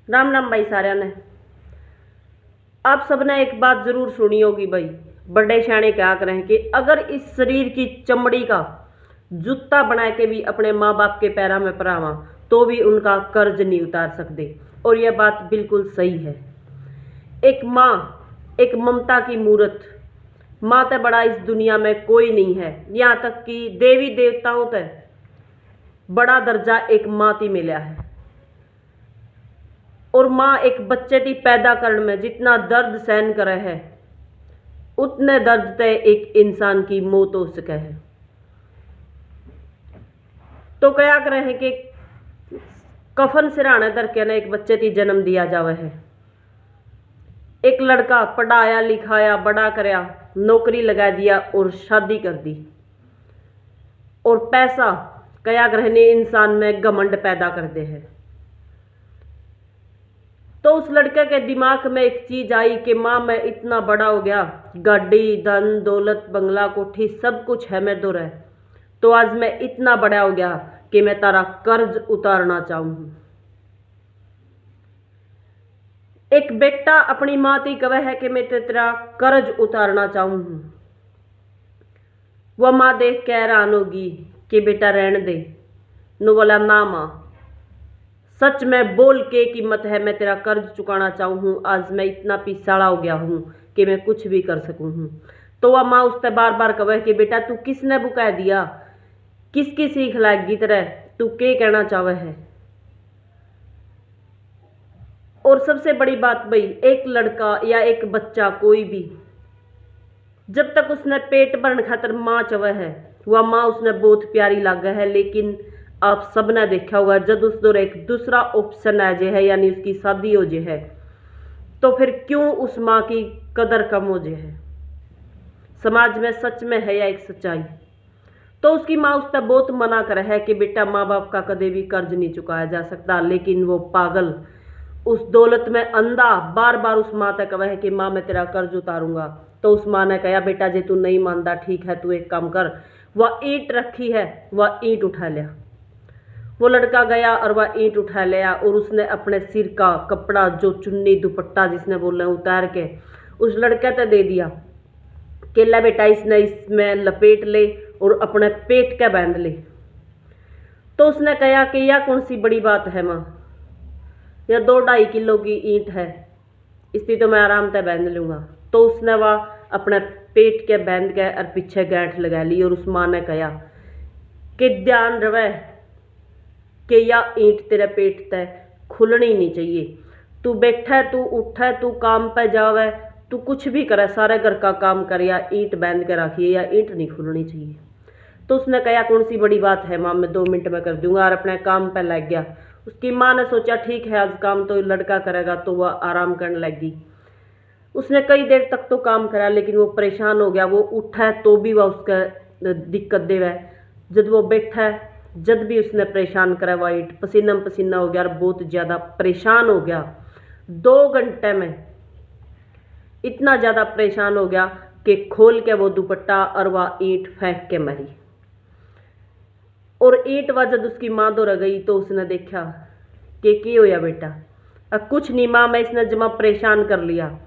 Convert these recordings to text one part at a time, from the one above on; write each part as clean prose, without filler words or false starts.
राम राम भाई साਰਿਆਂ ने। आप सबने एक बात जरूर सुनी होगी भाई, बड़े सियाने क्या करें कि अगर इस शरीर की चमड़ी का जूता बना के भी अपने माँ बाप के पैरों में परावा तो भी उनका कर्ज नहीं उतार सकते। और यह बात बिल्कुल सही है। एक माँ, एक ममता की मूर्त, माँ तो बड़ा इस दुनिया में कोई नहीं है। यहाँ तक कि देवी देवताओं तक बड़ा दर्जा एक माँ की मिला है। और माँ एक बच्चे की पैदा करने में जितना दर्द सहन करे है, उतने दर्द ते एक इंसान की मौत हो सके है। तो क्या करे है कि कफन सिराने धर के ना एक बच्चे की जन्म दिया जावे है। एक लड़का पढ़ाया लिखाया बड़ा करया, नौकरी लगा दिया और शादी कर दी। और पैसा क्या करने इंसान में घमंड पैदा कर दे है। तो उस लड़के के दिमाग में एक चीज आई कि माँ मैं इतना बड़ा हो गया, गाड़ी धन दौलत बंगला कोठी सब कुछ है मेरे दो, तो आज मैं इतना बड़ा हो गया कि मैं तारा कर्ज उतारना चाहूँ। एक बेटा अपनी माँ की कहे है कि मैं तेरा कर्ज उतारना चाहूँ। वह माँ देख के हैरान होगी कि बेटा रहने दे। नु बोला ना माँ, सच में बोल के कीमत है, मैं तेरा कर्ज चुकाना चाहूँ हूँ। आज मैं इतना पिसाड़ा हो गया हूँ कि मैं कुछ भी कर सकूँ हूँ। तो वह माँ उससे बार बार कहे कि बेटा तू किसने बुका दिया, किसकी सीख लाएगी तरह, तू क्या कहना चाहे है। और सबसे बड़ी बात भाई, एक लड़का या एक बच्चा कोई भी जब तक उसने पेट भरने खातर माँ चाहे है, वह माँ उसने बहुत प्यारी लागे है। लेकिन आप सबने देखा होगा जब उस दौर एक दूसरा ऑप्शन आ जाए है, यानी उसकी शादी हो जाए है, तो फिर क्यों उस माँ की कदर कम हो जाए है। समाज में सच में है या एक सच्चाई। तो उसकी माँ उससे बहुत मना करे है कि बेटा माँ बाप का कदे भी कर्ज नहीं चुकाया जा सकता। लेकिन वो पागल उस दौलत में अंधा बार बार उस माँ तक कहे है कि माँ मैं तेरा कर्ज उतारूंगा। तो उस माँ ने कहा बेटा जे तू नहीं मानता ठीक है, तू एक काम कर, वह ईंट रखी है वह ईंट उठा लिया। वो लड़का गया और वह ईंट उठा लिया और उसने अपने सिर का कपड़ा जो चुन्नी दुपट्टा जिसने बोले उतार के उस लड़के से दे दिया कि ला बेटा इसने इसमें लपेट ले और अपने पेट के बांध ले। तो उसने कहा कि यह कौन सी बड़ी बात है माँ, यह 2-2.5 किलो की ईंट है, इसकी तो मैं आराम से बांध लूँगा। तो उसने वह अपने पेट के बांध के और पीछे गांठ लगा ली। और उस माँ ने कहा कि ध्यान रहे कि यह ईंट तेरे पेट तय खुलनी नहीं चाहिए। तू बैठा, तू उठा, तू काम पे जावे, तू कुछ भी करे, सारे घर का काम करे, या ईंट बांध के रखिए, या ईंट नहीं खुलनी चाहिए। तो उसने कहा कौन सी बड़ी बात है माँ, मैं 2 मिनट में कर दूंगा, और अपने काम पे लग गया। उसकी माँ ने सोचा ठीक है आज काम तो लड़का करेगा, तो वह आराम करने लगी। उसने कई देर तक तो काम करा लेकिन वो परेशान हो गया। वो उठा तो भी वह उसका दिक्कत देवे, जब वो बैठा जब भी उसने परेशान करा, वाइट पसीना पसीना हो गया और बहुत ज़्यादा परेशान हो गया। 2 घंटे में इतना ज़्यादा परेशान हो गया कि खोल के वो दुपट्टा और वह ईंट फेंक के मरी। और ईंट वह जब उसकी माँ दो रह गई तो उसने देखा कि होया बेटा, कुछ नहीं माँ, मैं इसने जमा परेशान कर लिया,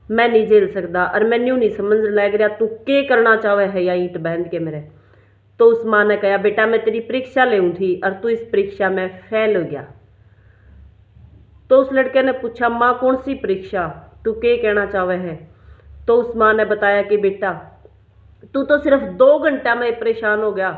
मैं नहीं झेल सकता और मैन्यू नहीं समझ लग रहा तू क्या करना चाहे है या ईंट बांध के मेरे। तो उस माँ ने कहा बेटा मैं तेरी परीक्षा ले थी और तू इस परीक्षा में फेल हो गया। तो उस लड़के ने पूछा माँ कौन सी परीक्षा, तू क्या कहना चाहे है। तो उस माँ ने बताया कि बेटा तू तो सिर्फ 2 घंटा में परेशान हो गया,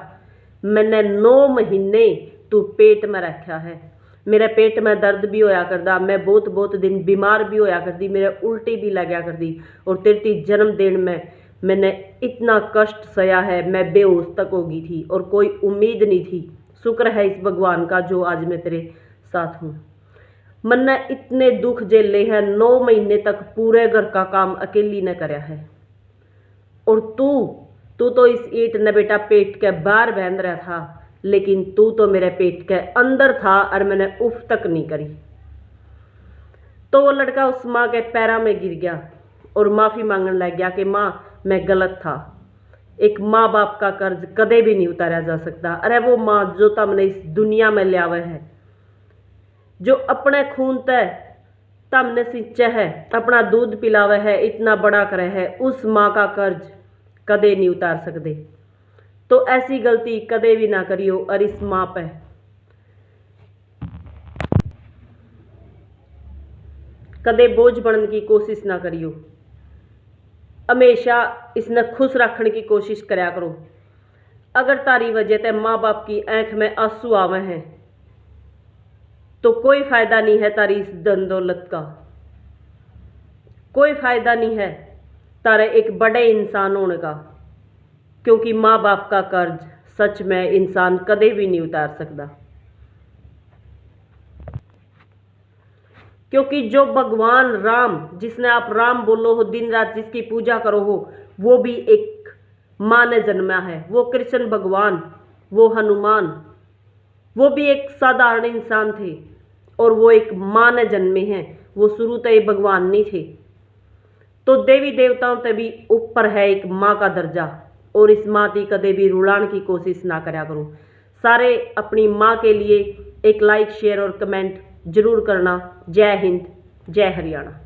मैंने 9 महीने तू पेट में रखा है, मेरे पेट में दर्द भी होया करता, मैं बहुत दिन बीमार भी होया करती, मेरे उल्टी भी लगा करती, और तेरी जन्म दिन में मैंने इतना कष्ट सहा है, मैं बेहोश तक हो गई थी और कोई उम्मीद नहीं थी। शुक्र है इस भगवान का जो आज मैं तेरे साथ हूँ। मैंने इतने दुख झेले हैं, 9 महीने तक पूरे घर का काम अकेली ने कराया है, और तू तो इस ईंट ने बेटा पेट के बाहर बांध रहा था, लेकिन तू तो मेरे पेट के अंदर था और मैंने उफ तक नहीं करी। तो वो लड़का उस माँ के पैरों में गिर गया और माफ़ी मांगने लग गया कि माँ मैं गलत था, एक माँ बाप का कर्ज कदे भी नहीं उतारा जा सकता। अरे वो माँ जो तुमने इस दुनिया में लिया हुआ है, जो अपने खून तय तमने सिंचा है, अपना दूध पिलावे है, इतना बड़ा करे है, उस माँ का कर्ज कदे नहीं उतार सकते। तो ऐसी गलती कदे भी ना करियो और इस माँ पे कदे बोझ बनने की कोशिश ना करियो। हमेशा इसने खुश रखने की कोशिश करया करो। अगर तारी वजह ते माँ बाप की आंख में आंसू आवे हैं तो कोई फायदा नहीं है तारी इस धन दौलत का, कोई फायदा नहीं है तारे एक बड़े इंसान होने का, क्योंकि माँ बाप का कर्ज सच में इंसान कदे भी नहीं उतार सकता। क्योंकि जो भगवान राम, जिसने आप राम बोलो हो, दिन रात जिसकी पूजा करो हो, वो भी एक माँ ने जन्मा है। वो कृष्ण भगवान, वो हनुमान, वो भी एक साधारण इंसान थे और वो एक माँ ने जन्मे हैं। वो शुरू से ही भगवान नहीं थे। तो देवी देवताओं से भी ऊपर है एक माँ का दर्जा, और इस माँ की कदे भी रुलाने की कोशिश ना करया करो। सारे अपनी माँ के लिए एक लाइक, शेयर और कमेंट जरूर करना। जय हिंद, जय हरियाणा।